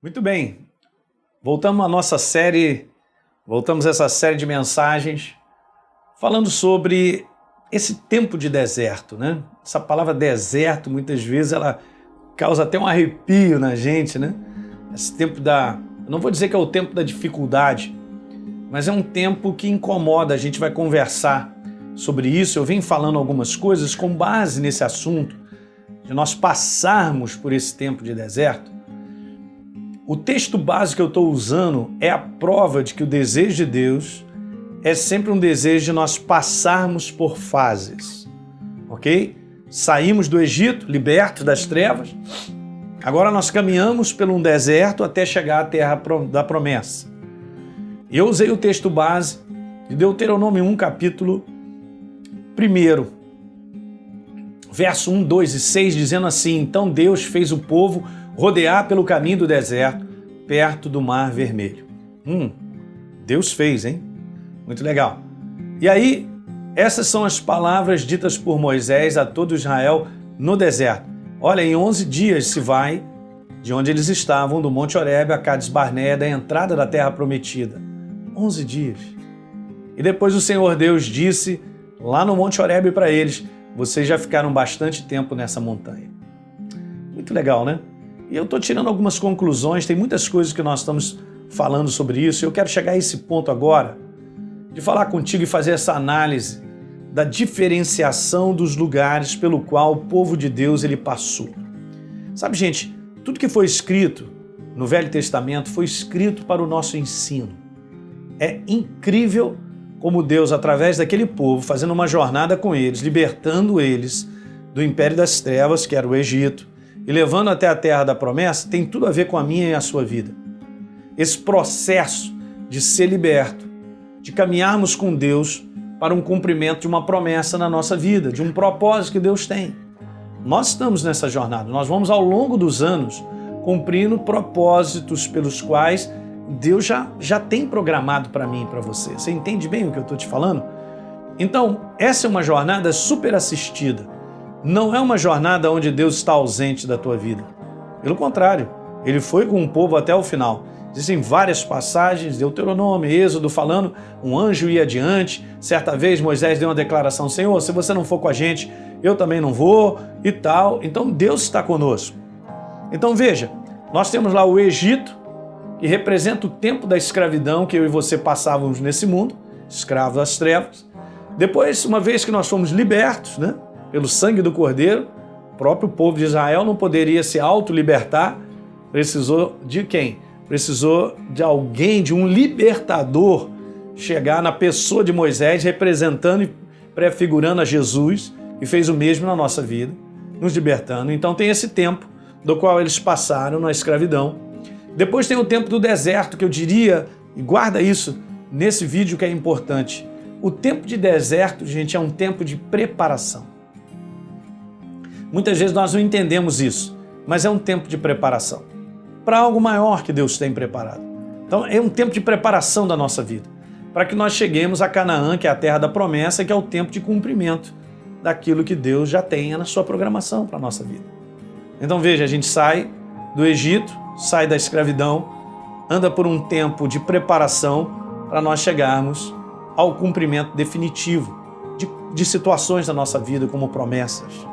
Muito bem, voltamos essa série de mensagens falando sobre esse tempo de deserto, né? Essa palavra deserto, muitas vezes, ela causa até um arrepio na gente, né? Esse tempo eu não vou dizer que é o tempo da dificuldade, mas é um tempo que incomoda, a gente vai conversar sobre isso. Eu venho falando algumas coisas com base nesse assunto, de nós passarmos por esse tempo de deserto. O texto básico que eu estou usando é a prova de que o desejo de Deus é sempre um desejo de nós passarmos por fases, ok? Saímos do Egito, libertos das trevas, agora nós caminhamos por um deserto até chegar à terra da promessa. Eu usei o texto base de Deuteronômio 1, capítulo 1, verso 1, 2 e 6, dizendo assim: Então Deus fez o povo rodear pelo caminho do deserto, perto do Mar Vermelho. Deus fez, hein? Muito legal. E aí, essas são as palavras ditas por Moisés a todo Israel no deserto. Olha, em 11 dias se vai de onde eles estavam, do Monte Horebe a Cades Barneia, da entrada da terra prometida. 11 dias. E depois o Senhor Deus disse lá no Monte Horebe para eles: vocês já ficaram bastante tempo nessa montanha. Muito legal, né? E eu estou tirando algumas conclusões, tem muitas coisas que nós estamos falando sobre isso, e eu quero chegar a esse ponto agora, de falar contigo e fazer essa análise da diferenciação dos lugares pelo qual o povo de Deus ele passou. Sabe, gente, tudo que foi escrito no Velho Testamento foi escrito para o nosso ensino. É incrível como Deus, através daquele povo, fazendo uma jornada com eles, libertando eles do império das trevas, que era o Egito, e levando até a terra da promessa, tem tudo a ver com a minha e a sua vida. Esse processo de ser liberto, de caminharmos com Deus para um cumprimento de uma promessa na nossa vida, de um propósito que Deus tem. Nós estamos nessa jornada, nós vamos ao longo dos anos cumprindo propósitos pelos quais Deus já tem programado para mim e para você. Você entende bem o que eu estou te falando? Então, essa é uma jornada super assistida. Não é uma jornada onde Deus está ausente da tua vida. Pelo contrário, Ele foi com o povo até o final. Existem várias passagens, Deuteronômio, Êxodo, falando, um anjo ia adiante. Certa vez Moisés deu uma declaração: Senhor, se você não for com a gente, eu também não vou e tal. Então Deus está conosco. Então veja, nós temos lá o Egito, que representa o tempo da escravidão que eu e você passávamos nesse mundo, escravos das trevas. Depois, uma vez que nós fomos libertos, né, pelo sangue do Cordeiro, o próprio povo de Israel não poderia se auto-libertar, precisou de quem? Precisou de alguém, de um libertador, chegar na pessoa de Moisés, representando e prefigurando a Jesus, e fez o mesmo na nossa vida, nos libertando. Então tem esse tempo do qual eles passaram na escravidão. Depois tem o tempo do deserto, que eu diria, e guarda isso nesse vídeo que é importante. O tempo de deserto, gente, é um tempo de preparação. Muitas vezes nós não entendemos isso, mas é um tempo de preparação para algo maior que Deus tem preparado. Então é um tempo de preparação da nossa vida, para que nós cheguemos a Canaã, que é a terra da promessa, que é o tempo de cumprimento daquilo que Deus já tem na sua programação para a nossa vida. Então veja, a gente sai do Egito, sai da escravidão, anda por um tempo de preparação para nós chegarmos ao cumprimento definitivo de situações da nossa vida como promessas.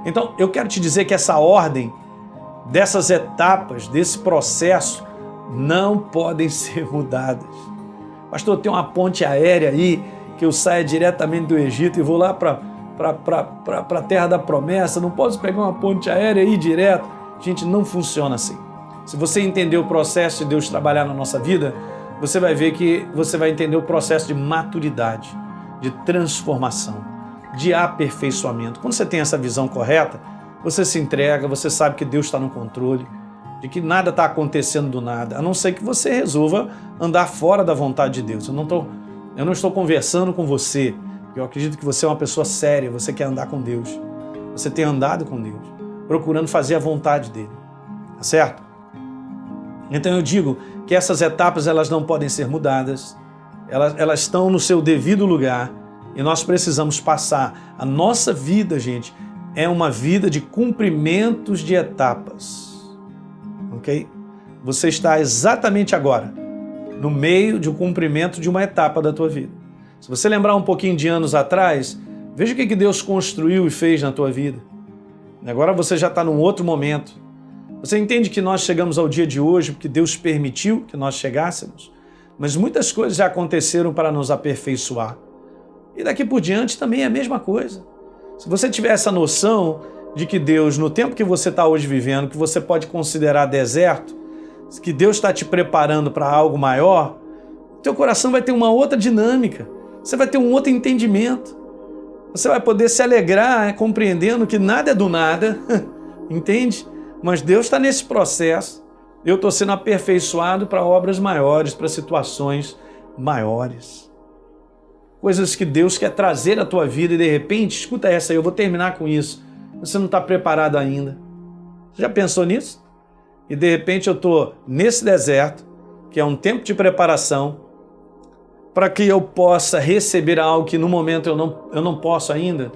Então, eu quero te dizer que essa ordem dessas etapas, desse processo, não podem ser mudadas. Pastor, tem uma ponte aérea aí, que eu saia diretamente do Egito e vou lá para a terra da promessa, não posso pegar uma ponte aérea e ir direto. Gente, não funciona assim. Se você entender o processo de Deus trabalhar na nossa vida, você vai ver que você vai entender o processo de maturidade, de transformação, de aperfeiçoamento. Quando você tem essa visão correta, você se entrega, você sabe que Deus está no controle, de que nada está acontecendo do nada, a não ser que você resolva andar fora da vontade de Deus. Eu não estou conversando com você, eu acredito que você é uma pessoa séria, você quer andar com Deus. Você tem andado com Deus, procurando fazer a vontade dele, tá certo? Então eu digo que essas etapas elas não podem ser mudadas, elas estão no seu devido lugar, e nós precisamos passar. A nossa vida, gente, é uma vida de cumprimentos de etapas. Ok? você está exatamente agora no meio de um cumprimento de uma etapa da tua vida. Se você lembrar um pouquinho de anos atrás, veja o que Deus construiu e fez na tua vida. Agora você já está num outro momento. Você entende que nós chegamos ao dia de hoje porque Deus permitiu que nós chegássemos, mas muitas coisas já aconteceram para nos aperfeiçoar. E daqui por diante também é a mesma coisa. Se você tiver essa noção de que Deus, no tempo que você está hoje vivendo, que você pode considerar deserto, que Deus está te preparando para algo maior, teu coração vai ter uma outra dinâmica, você vai ter um outro entendimento, você vai poder se alegrar compreendendo que nada é do nada, entende? Mas Deus está nesse processo, eu estou sendo aperfeiçoado para obras maiores, para situações maiores. Coisas que Deus quer trazer à tua vida e de repente, escuta essa aí, eu vou terminar com isso, você não está preparado ainda. Você já pensou nisso? E de repente eu estou nesse deserto, que é um tempo de preparação, para que eu possa receber algo que no momento eu não posso ainda?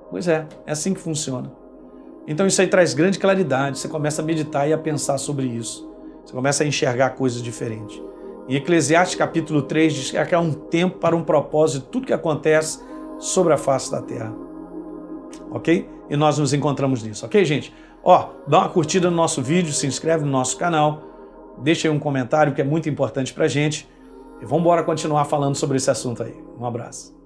Pois é assim que funciona. Então isso aí traz grande claridade, você começa a meditar e a pensar sobre isso. Você começa a enxergar coisas diferentes. Em Eclesiastes capítulo 3 diz que há um tempo para um propósito, tudo que acontece sobre a face da terra. Ok? E nós nos encontramos nisso, ok, gente? Ó, dá uma curtida no nosso vídeo, se inscreve no nosso canal, deixa aí um comentário que é muito importante pra gente e vamos embora continuar falando sobre esse assunto aí. Um abraço.